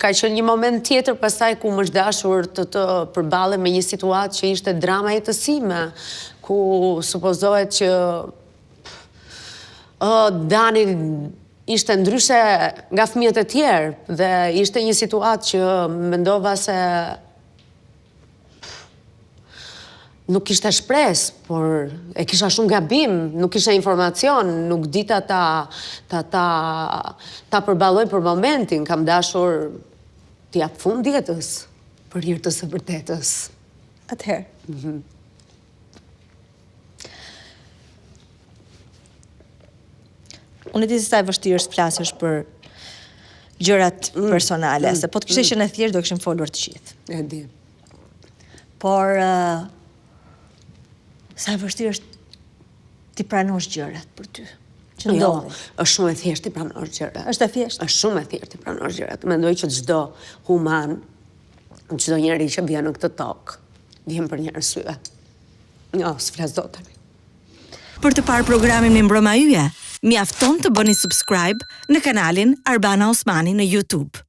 ka qenë një moment tjetër pastaj ku më është dashur të përballem me një situatë që ishte drama jetësime, ku supozohet që Dani ishte ndryshe nga fëmijët e tjerë dhe ishte një situatë që mendova se nuk kishte shpresë, por e kisha shumë gabim, nuk kisha informacion, nuk dita ta përballoj për momentin, kam dashur t'i jap fund jetës për hir të së vërtetës. Atëherë. Unë e di se sa e vështirë është flasësh për gjërat personale, se po të kishte qenë e thjeshtë do kishim folur të gjithë. E di. Por sa e vështirë është ti pranosh gjërat për ty. Që ndodhi. Është shumë e thjeshtë ti pranosh gjërat. Është e thjeshtë. Është shumë e thjeshtë ti pranosh gjërat. Mendoj që çdo human, çdo njeri që vjen në këtë tokë, vjen për një arsye. Jo, s'flas dot tani. Për të parë programin Me Mbroma Yje, mjafton të bëni subscribe në kanalin Arbana Osmani në YouTube.